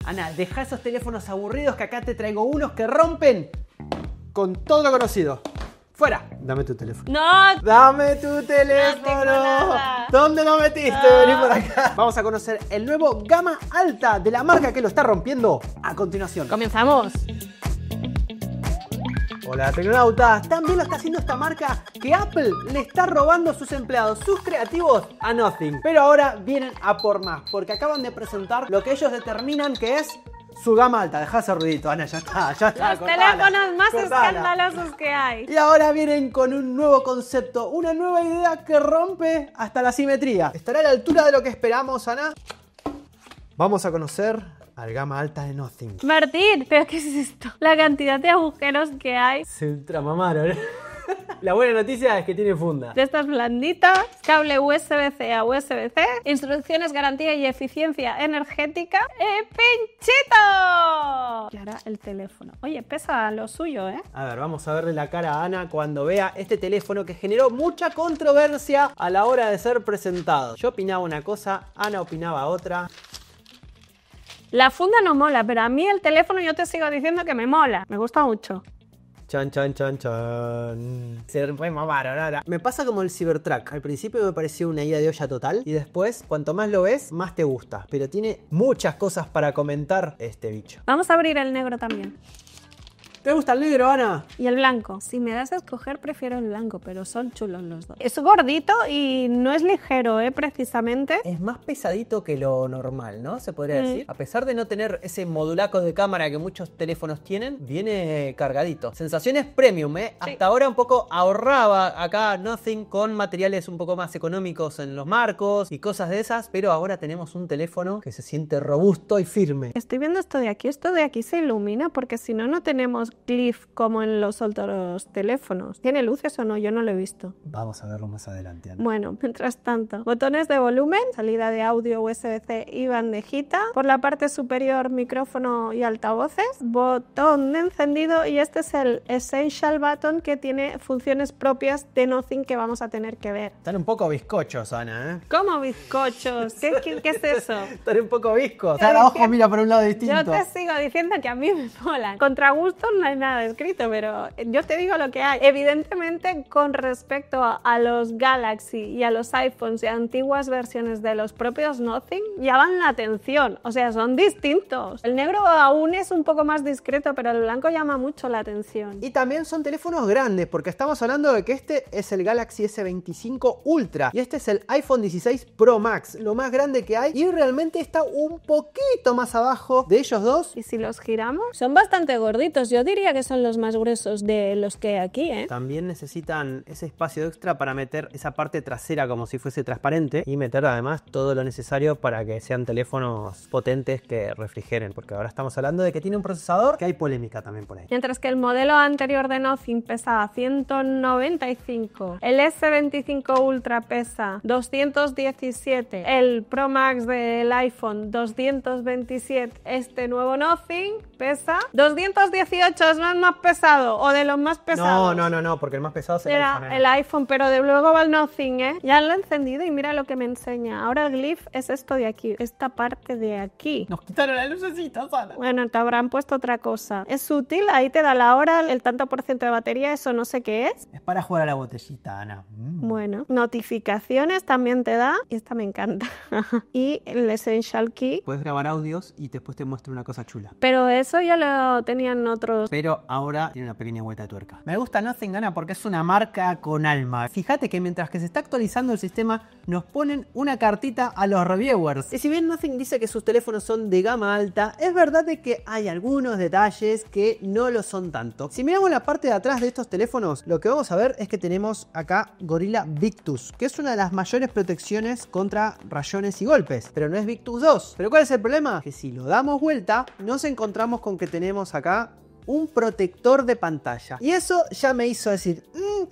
Ana, deja esos teléfonos aburridos que acá te traigo unos que rompen con todo lo conocido. ¡Fuera! Dame tu teléfono. ¡No! ¡Dame tu teléfono! No tengo nada. ¿Dónde lo metiste? No. Vení por acá. Vamos a conocer el nuevo gama alta de la marca que lo está rompiendo a continuación. Comenzamos. Hola tecnonautas, también lo está haciendo esta marca que Apple le está robando a sus empleados, sus creativos a Nothing. Pero ahora vienen a por más, porque acaban de presentar lo que ellos determinan que es su gama alta. Dejá ese ruidito, Ana, ya está. Los teléfonos más escandalosos que hay. Y ahora vienen con un nuevo concepto, una nueva idea que rompe hasta la simetría. ¿Estará a la altura de lo que esperamos, Ana? Vamos a conocer al gama alta de Nothing. Martín, ¿pero qué es esto? La cantidad de agujeros que hay. Se ultramamaron. La buena noticia es que tiene funda. De estas blanditas, cable USB-C a USB-C, instrucciones, garantía y eficiencia energética. ¡Pinchito! Y ahora el teléfono. Oye, pesa lo suyo, ¿eh? A ver, vamos a verle la cara a Ana cuando vea este teléfono que generó mucha controversia a la hora de ser presentado. Yo opinaba una cosa, Ana opinaba otra. La funda no mola, pero a mí el teléfono yo te sigo diciendo que me mola. Me gusta mucho. Chan, chan, chan, chan. Se remamaron ahora. Me pasa como el Cybertruck. Al principio me pareció una ida de olla total. Y después, cuanto más lo ves, más te gusta. Pero tiene muchas cosas para comentar este bicho. Vamos a abrir el negro también. ¿Te gusta el negro, Ana? Y el blanco. Si me das a escoger, prefiero el blanco, pero son chulos los dos. Es gordito y no es ligero, precisamente. Es más pesadito que lo normal, ¿no? Se podría decir. A pesar de no tener ese modulaco de cámara que muchos teléfonos tienen, viene cargadito. Sensaciones premium, ¿eh? Sí. Hasta ahora un poco ahorraba acá Nothing con materiales un poco más económicos en los marcos y cosas de esas, pero ahora tenemos un teléfono que se siente robusto y firme. Estoy viendo esto de aquí se ilumina porque si no, no tenemos glyph como en los otros teléfonos. ¿Tiene luces o no? Yo no lo he visto. Vamos a verlo más adelante, Ana. Bueno, mientras tanto, botones de volumen, salida de audio USB-C y bandejita. Por la parte superior, micrófono y altavoces. Botón de encendido y este es el Essential Button que tiene funciones propias de Nothing que vamos a tener que ver. Están un poco bizcochos, Ana, ¿eh? ¿Cómo bizcochos? ¿Qué es eso? Están un poco viscos. Cada ojo mira por un lado distinto. Yo te sigo diciendo que a mí me molan. Contra gusto no hay nada escrito, pero yo te digo lo que hay. Evidentemente, con respecto a los Galaxy y a los iPhones y a antiguas versiones de los propios Nothing, llaman la atención. O sea, son distintos. El negro aún es un poco más discreto, pero el blanco llama mucho la atención. Y también son teléfonos grandes, porque estamos hablando de que este es el Galaxy S25 Ultra y este es el iPhone 16 Pro Max, lo más grande que hay, y realmente está un poquito más abajo de ellos dos. Y si los giramos, son bastante gorditos. Yo diría que son los más gruesos de los que hay aquí, ¿eh? También necesitan ese espacio extra para meter esa parte trasera como si fuese transparente y meter además todo lo necesario para que sean teléfonos potentes que refrigeren, porque ahora estamos hablando de que tiene un procesador que hay polémica también por ahí. Mientras que el modelo anterior de Nothing pesaba 195, el S25 Ultra pesa 217, el Pro Max del iPhone 227, este nuevo Nothing pesa 218, es más pesado o de los más pesados. No, porque el más pesado es el iPhone, pero de luego va el Nothing, ¿eh? Ya lo he encendido y mira lo que me enseña. Ahora el glyph es esto de aquí, esta parte de aquí. Nos quitaron la lucecita, Ana. Bueno, te habrán puesto otra cosa. Es útil, ahí te da la hora, el tanto por ciento de batería, eso no sé qué es. Es para jugar a la botellita, Ana. Bueno, notificaciones también te da, y esta me encanta. Y el Essential Key. Puedes grabar audios y después te muestro una cosa chula. Pero eso ya lo tenían otros. Pero ahora tiene una pequeña vuelta de tuerca. Me gusta Nothing, Ana, porque es una marca con alma. Fíjate que mientras que se está actualizando el sistema, nos ponen una cartita a los reviewers. Y si bien Nothing dice que sus teléfonos son de gama alta, es verdad de que hay algunos detalles que no lo son tanto. Si miramos la parte de atrás de estos teléfonos, lo que vamos a ver es que tenemos acá Gorilla Victus, que es una de las mayores protecciones contra rayones y golpes. Pero no es Victus 2. ¿Pero cuál es el problema? Que si lo damos vuelta, nos encontramos con que tenemos acá un protector de pantalla. Y eso ya me hizo decir,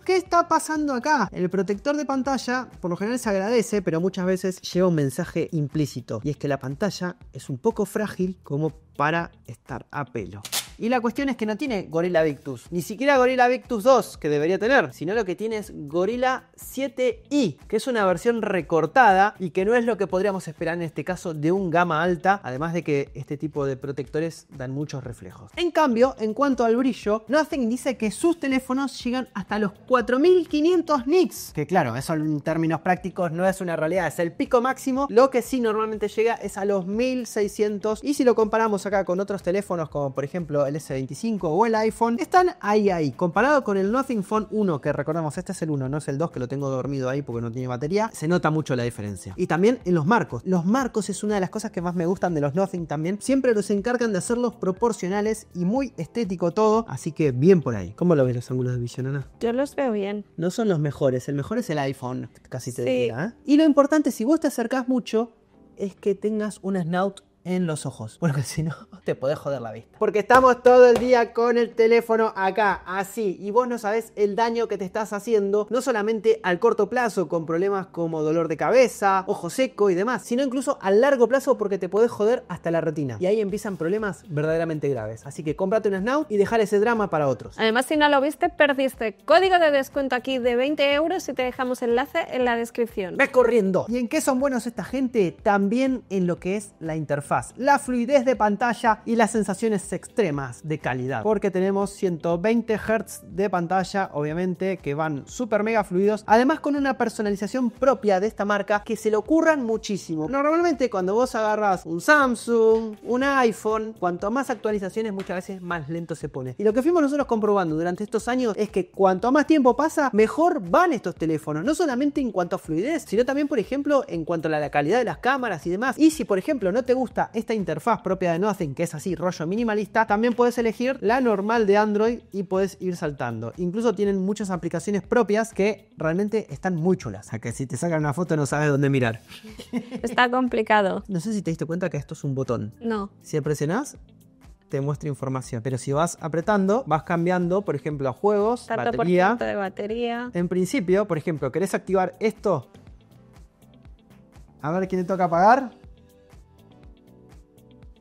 ¿qué está pasando acá? El protector de pantalla por lo general se agradece, pero muchas veces lleva un mensaje implícito. Y es que la pantalla es un poco frágil como para estar a pelo. Y la cuestión es que no tiene Gorilla Victus, ni siquiera Gorilla Victus 2, que debería tener, sino lo que tiene es Gorilla 7i, que es una versión recortada y que no es lo que podríamos esperar en este caso de un gama alta, además de que este tipo de protectores dan muchos reflejos. En cambio, en cuanto al brillo, Nothing dice que sus teléfonos llegan hasta los 4500 nits, que claro, eso en términos prácticos no es una realidad, es el pico máximo. Lo que sí normalmente llega es a los 1600, y si lo comparamos acá con otros teléfonos como por ejemplo el S25 o el iPhone, están ahí. Comparado con el Nothing Phone 1, que recordemos este es el 1, no es el 2, que lo tengo dormido ahí porque no tiene batería, se nota mucho la diferencia. Y también en los marcos. Los marcos es una de las cosas que más me gustan de los Nothing también. Siempre los encargan de hacerlos proporcionales y muy estético todo, así que bien por ahí. ¿Cómo lo ves los ángulos de visión, Ana? Yo los veo bien. No son los mejores, el mejor es el iPhone, casi te Sí. diría, ¿eh? Y lo importante, si vos te acercás mucho, es que tengas un snout en los ojos, porque si no te podés joder la vista. Porque estamos todo el día con el teléfono acá, así, y vos no sabés el daño que te estás haciendo, no solamente al corto plazo con problemas como dolor de cabeza, ojo seco y demás, sino incluso a largo plazo porque te podés joder hasta la retina. Y ahí empiezan problemas verdaderamente graves. Así que cómprate un snout y dejar ese drama para otros. Además, si no lo viste, perdiste. Código de descuento aquí de 20 euros y te dejamos enlace en la descripción. ¡Ve corriendo! ¿Y en qué son buenos esta gente? También en lo que es la interfaz, la fluidez de pantalla y las sensaciones extremas de calidad, porque tenemos 120 Hz de pantalla, obviamente, que van súper mega fluidos, además con una personalización propia de esta marca que se le ocurran muchísimo. Normalmente cuando vos agarras un Samsung, un iPhone, cuanto más actualizaciones muchas veces más lento se pone. Y lo que fuimos nosotros comprobando durante estos años es que cuanto más tiempo pasa, mejor van estos teléfonos, no solamente en cuanto a fluidez, sino también, por ejemplo, en cuanto a la calidad de las cámaras y demás. Y si, por ejemplo, no te gusta esta interfaz propia de Nothing, que es así, rollo minimalista, también puedes elegir la normal de Android y puedes ir saltando. Incluso tienen muchas aplicaciones propias que realmente están muy chulas. O sea, que si te sacan una foto no sabes dónde mirar. Está complicado. No sé si te diste cuenta que esto es un botón. No. Si presionás, te muestra información. Pero si vas apretando, vas cambiando, por ejemplo, a juegos, Tanto por batería. ciento de batería. En principio, por ejemplo, ¿querés activar esto? A ver quién le toca apagar.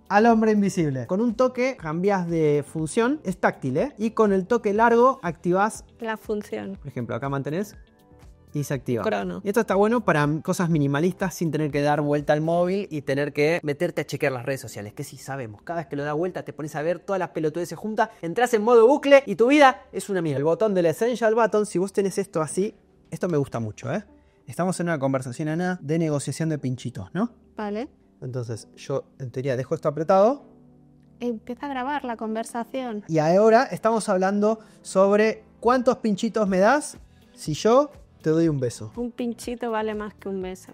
Al hombre invisible. Con un toque cambias de función, es táctil, ¿eh? Y con el toque largo activas, La función. por ejemplo, acá mantenés y se activa. Crono. Y esto está bueno para cosas minimalistas sin tener que dar vuelta al móvil y tener que meterte a chequear las redes sociales, que sí sabemos, cada vez que lo da vuelta te pones a ver todas las pelotudeces juntas, entras en modo bucle y tu vida es una mierda. El botón del Essential Button, si vos tenés esto así, esto me gusta mucho, ¿eh? Estamos en una conversación, Ana, de negociación de pinchitos, ¿no? Vale. Entonces yo en teoría dejo esto apretado Empieza a grabar la conversación. y ahora estamos hablando sobre cuántos pinchitos me das si yo te doy un beso. Un pinchito vale más que un beso.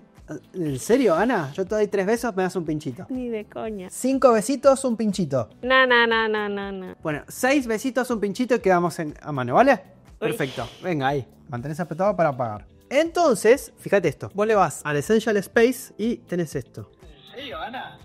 ¿En serio, Ana? Yo te doy 3 besos, me das un pinchito. Ni de coña. 5 besitos, un pinchito. No. Bueno, 6 besitos, un pinchito y quedamos a mano, ¿vale? Uy. Perfecto. Venga, ahí. Mantenés apretado para apagar. Entonces, fíjate esto. Vos le vas al Essential Space y tenés esto. ¿En serio, Ana?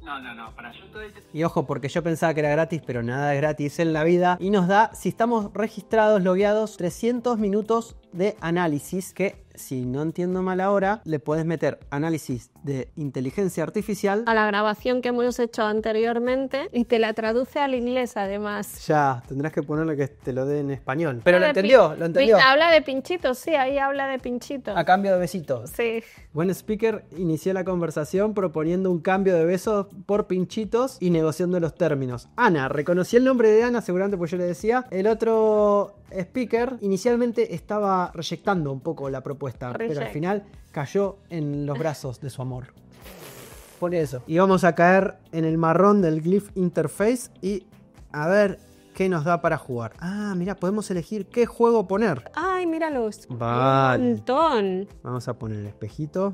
No, para yo todo este... Y ojo, porque yo pensaba que era gratis, pero nada es gratis en la vida. Y nos da, si estamos registrados, logueados, 300 minutos de análisis que, si no entiendo mal ahora, le puedes meter análisis de inteligencia artificial. A la grabación que hemos hecho anteriormente y te la traduce al inglés además. Ya, tendrás que ponerle que te lo dé en español. Pero lo Habla de entendió, lo entendió. Habla de pinchitos, sí, ahí habla de pinchitos. A cambio de besitos. Sí. Buen speaker inició la conversación proponiendo un cambio de besos por pinchitos y negociando los términos. Ana, reconocí el nombre de Ana, seguramente pues yo le decía. El otro speaker inicialmente estaba reyectando un poco la propuesta, pero al Reject. final cayó en los brazos de su amor. Pone eso. Y vamos a caer en el marrón del Glyph Interface y a ver qué nos da para jugar. Ah, mira, podemos elegir qué juego poner. Ay, míralos. Vale. Un montón. Vamos a poner el espejito.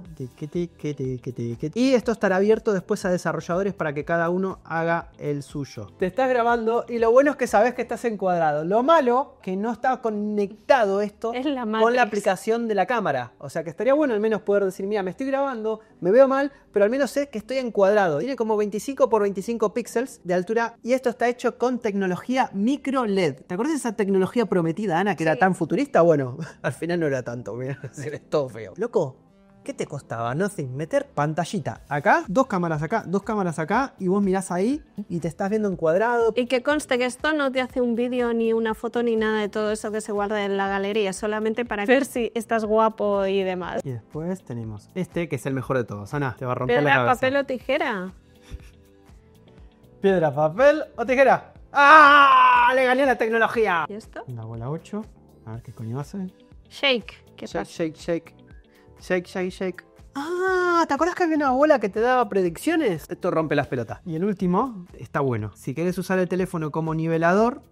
Y esto estará abierto después a desarrolladores para que cada uno haga el suyo. Te estás grabando y lo bueno es que sabes que estás encuadrado. Lo malo que no está conectado esto Es la con Matrix. la aplicación de la cámara. O sea que estaría bueno al menos poder decir, mira, me estoy grabando, me veo mal, pero al menos sé que estoy encuadrado. Tiene como 25 por 25 píxeles de altura y esto está hecho con tecnología micro LED. ¿Te acuerdas de esa tecnología prometida, Ana, que era tan futurista? Bueno, al final no era tanto, mira, es todo feo. Loco, ¿Qué te costaba? Nothing, meter pantallita acá, 2 cámaras acá, 2 cámaras acá, y vos mirás ahí y te estás viendo encuadrado. Y que conste que esto no te hace un vídeo ni una foto ni nada de todo eso que se guarda en la galería, solamente para ver si estás guapo y demás. Y después tenemos este, que es el mejor de todos. Ana, te va a romper la ¿Piedra, cabeza. papel o tijera? Piedra, papel o tijera. ¡Ah! Le gané a la tecnología. ¿Y esto? La bola 8. A ver qué coño hace. Shake. ¿Qué Shake, pasa? shake, shake. Shake, shake, shake. Ah, ¿te acuerdas que había una bola que te daba predicciones? Esto rompe las pelotas. Y el último está bueno. Si querés usar el teléfono como nivelador,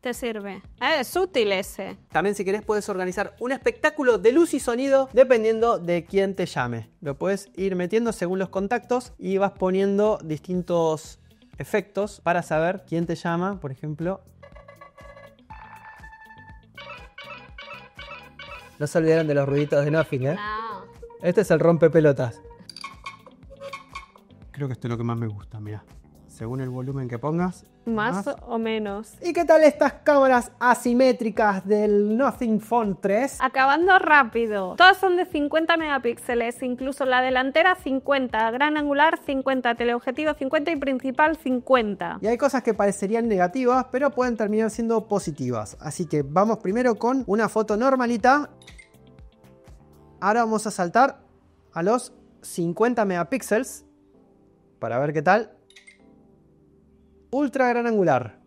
Te sirve. Es útil ese. también si querés puedes organizar un espectáculo de luz y sonido dependiendo de quién te llame. Lo puedes ir metiendo según los contactos y vas poniendo distintos efectos para saber quién te llama. Por ejemplo, no se olvidaron de los ruiditos de Nothing, ¿eh? No. Este es el rompepelotas. Creo que esto es lo que más me gusta, mira. Según el volumen que pongas. Más o menos. ¿Y qué tal estas cámaras asimétricas del Nothing Phone 3? Acabando rápido. Todas son de 50 megapíxeles, incluso la delantera 50, gran angular 50, teleobjetivo 50 y principal 50. Y hay cosas que parecerían negativas, pero pueden terminar siendo positivas. Así que vamos primero con una foto normalita. Ahora vamos a saltar a los 50 megapíxeles para ver qué tal. Ultra gran angular.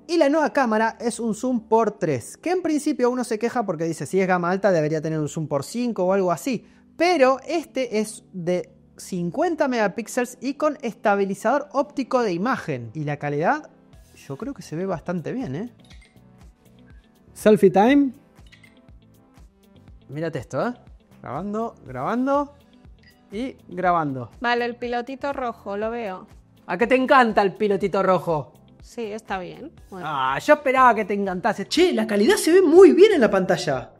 Y la nueva cámara es un zoom por 3, que en principio uno se queja porque dice si es gama alta debería tener un zoom por 5 o algo así. Pero este es de 50 megapíxeles y con estabilizador óptico de imagen. Y la calidad yo creo que se ve bastante bien, ¿eh? Selfie time. Mírate esto, ¿eh? Grabando, grabando y grabando. Vale, el pilotito rojo, lo veo. ¿A qué te encanta el pilotito rojo? Sí, está bien. Bueno. Ah, yo esperaba que te encantase. Che, la calidad se ve muy bien en la pantalla.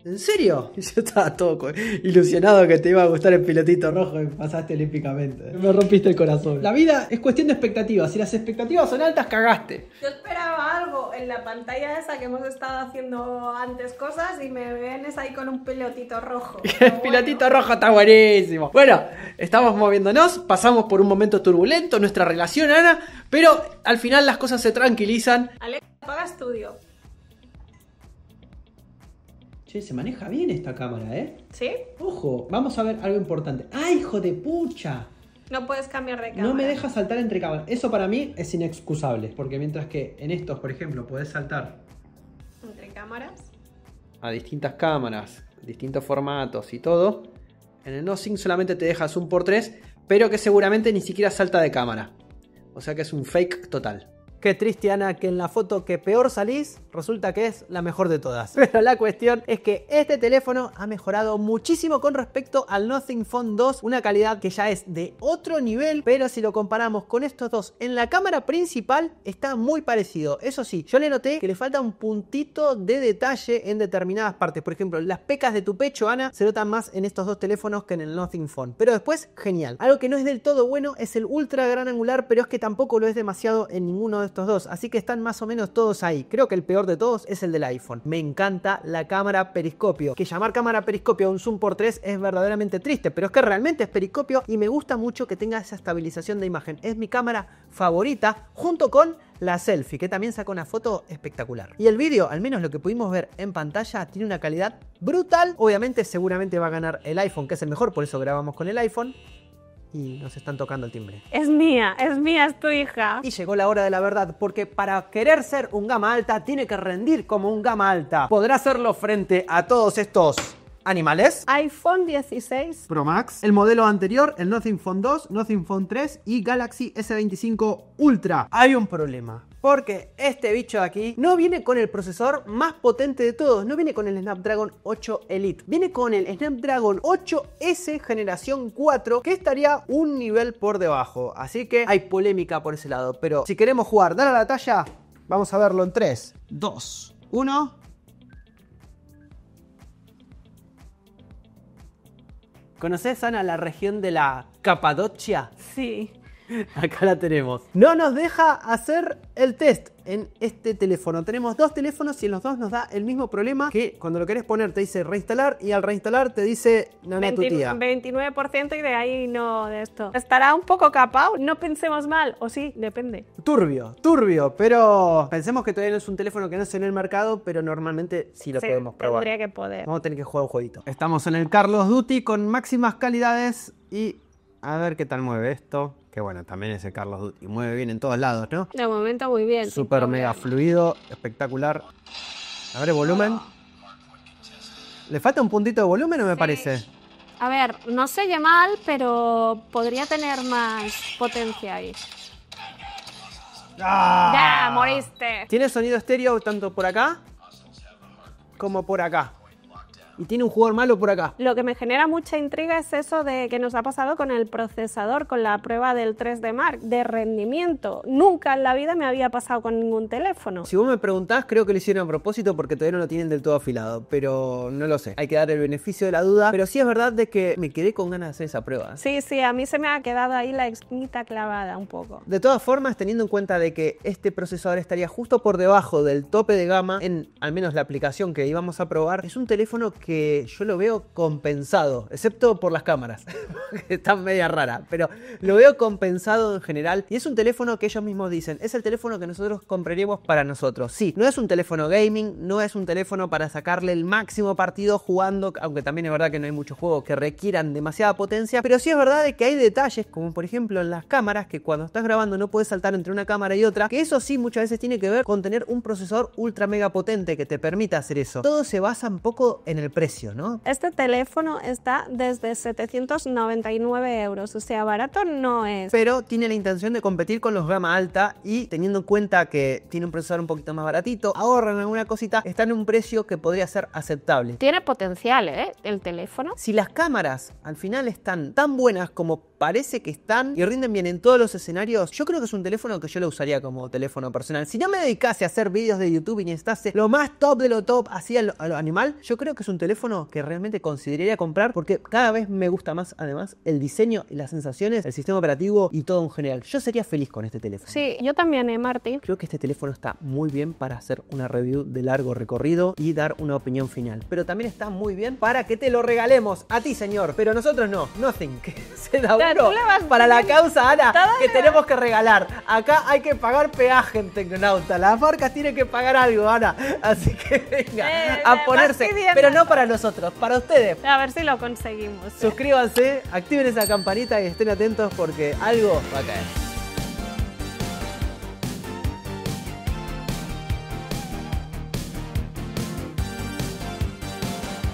¿En serio? Yo estaba todo ilusionado que te iba a gustar el pilotito rojo y pasaste olímpicamente. Me rompiste el corazón. La vida es cuestión de expectativas. Si las expectativas son altas, cagaste. Yo esperaba algo en la pantalla esa que hemos estado haciendo antes cosas y me vienes ahí con un pilotito rojo. El pilotito rojo está buenísimo. Bueno, estamos moviéndonos, pasamos por un momento turbulento en nuestra relación, Ana, pero al final las cosas se tranquilizan. Alexa, apaga estudio. Che, se maneja bien esta cámara, ¿eh? ¿Sí? Ojo, vamos a ver algo importante. ¡Ay, hijo de pucha! No puedes cambiar de cámara. No me deja saltar entre cámaras. Eso para mí es inexcusable. Porque mientras que en estos, por ejemplo, podés saltar ¿Entre cámaras? a distintas cámaras, distintos formatos y todo, en el Nothing solamente te deja zoom por 3, pero que seguramente ni siquiera salta de cámara. O sea que es un fake total. Qué triste, Ana, que en la foto que peor salís, resulta que es la mejor de todas. Pero la cuestión es que este teléfono ha mejorado muchísimo con respecto al Nothing Phone 2, una calidad que ya es de otro nivel, pero si lo comparamos con estos dos en la cámara principal, está muy parecido. Eso sí, yo le noté que le falta un puntito de detalle en determinadas partes. Por ejemplo, las pecas de tu pecho, Ana, se notan más en estos dos teléfonos que en el Nothing Phone. Pero después, genial. Algo que no es del todo bueno es el ultra gran angular, pero es que tampoco lo es demasiado en ninguno de estos dos, así que están más o menos todos ahí. Creo que el peor de todos es el del iPhone. Me encanta la cámara periscopio, que llamar cámara periscopio a un zoom por 3 es verdaderamente triste, pero es que realmente es periscopio y me gusta mucho que tenga esa estabilización de imagen. Es mi cámara favorita junto con la selfie, que también saca una foto espectacular. Y el vídeo, al menos lo que pudimos ver en pantalla, tiene una calidad brutal. Obviamente seguramente va a ganar el iPhone, que es el mejor, por eso grabamos con el iPhone. Y nos están tocando el timbre. Es mía, es tu hija. Y llegó la hora de la verdad, porque para querer ser un gama alta, tiene que rendir como un gama alta. ¿Podrá hacerlo frente a todos estos animales? iPhone 16 Pro Max, el modelo anterior, el Nothing Phone 2, Nothing Phone 3 y Galaxy S25 Ultra. Hay un problema, porque este bicho de aquí no viene con el procesador más potente de todos, no viene con el Snapdragon 8 Elite, viene con el Snapdragon 8S generación 4, que estaría un nivel por debajo, así que hay polémica por ese lado, pero si queremos jugar, dar a la talla, vamos a verlo en 3, 2, 1... ¿Conoces, Ana, la región de la Capadocia? Sí. Acá la tenemos. No nos deja hacer el test en este teléfono. Tenemos dos teléfonos y en los dos nos da el mismo problema, que cuando lo querés poner te dice reinstalar y al reinstalar te dice nana tu tía. 29% y de ahí no de esto. Estará un poco capado, no pensemos mal, o sí, depende. Turbio, pero pensemos que todavía no es un teléfono que no se en el mercado, pero normalmente sí lo podemos probar. Tendría que poder. Vamos a tener que jugar un jueguito. Estamos en el Call of Duty con máximas calidades y a ver qué tal mueve esto. Que bueno, también es el Call of Duty. Mueve bien en todos lados, ¿no? De momento muy bien. Súper mega fluido, espectacular. A ver el volumen. ¿Le falta un puntito de volumen o me parece? A ver, no se oye mal, pero podría tener más potencia ahí. ¡Ah! ¡Ya, moriste! Tiene sonido estéreo tanto por acá como por acá. Y tiene un jugador malo por acá. Lo que me genera mucha intriga es eso de que nos ha pasado con el procesador, con la prueba del 3D Mark, de rendimiento. Nunca en la vida me había pasado con ningún teléfono. Si vos me preguntás, creo que lo hicieron a propósito porque todavía no lo tienen del todo afilado, pero no lo sé. Hay que dar el beneficio de la duda, pero sí es verdad de que me quedé con ganas de hacer esa prueba. Sí, a mí se me ha quedado ahí la espinita clavada un poco. De todas formas, teniendo en cuenta de que este procesador estaría justo por debajo del tope de gama, en al menos la aplicación que íbamos a probar, es un teléfono que yo lo veo compensado, excepto por las cámaras, que están media rara, pero lo veo compensado en general. Y es un teléfono que ellos mismos dicen, es el teléfono que nosotros compraríamos para nosotros. Sí, no es un teléfono gaming, no es un teléfono para sacarle el máximo partido jugando, aunque también es verdad que no hay muchos juegos que requieran demasiada potencia, pero sí es verdad de que hay detalles, como por ejemplo en las cámaras, que cuando estás grabando no puedes saltar entre una cámara y otra, que eso sí muchas veces tiene que ver con tener un procesador ultra mega potente que te permita hacer eso. Todo se basa un poco en el precio, ¿no? Este teléfono está desde 799 euros, o sea, barato no es. Pero tiene la intención de competir con los gama alta y teniendo en cuenta que tiene un procesador un poquito más baratito, ahorran alguna cosita, está en un precio que podría ser aceptable. Tiene potencial, ¿eh? El teléfono. Si las cámaras al final están tan buenas como parece que están y rinden bien en todos los escenarios, yo creo que es un teléfono que yo lo usaría como teléfono personal. Si no me dedicase a hacer vídeos de YouTube y necesitase lo más top de lo top, así a lo animal, yo creo que es un teléfono que realmente consideraría comprar porque cada vez me gusta más, además, el diseño y las sensaciones, el sistema operativo y todo en general. Yo sería feliz con este teléfono. Sí, yo también, Martín. Creo que este teléfono está muy bien para hacer una review de largo recorrido y dar una opinión final. Pero también está muy bien para que te lo regalemos a ti, señor. Pero nosotros no. Nothing. Que se da uno para la causa, Ana, que tenemos que regalar. Acá hay que pagar peaje en Tecnonauta. Las marcas tienen que pagar algo, Ana. Así que venga a ponerse. Pero no para nosotros, para ustedes. A ver si lo conseguimos. Suscríbanse, activen esa campanita y estén atentos porque algo va a caer.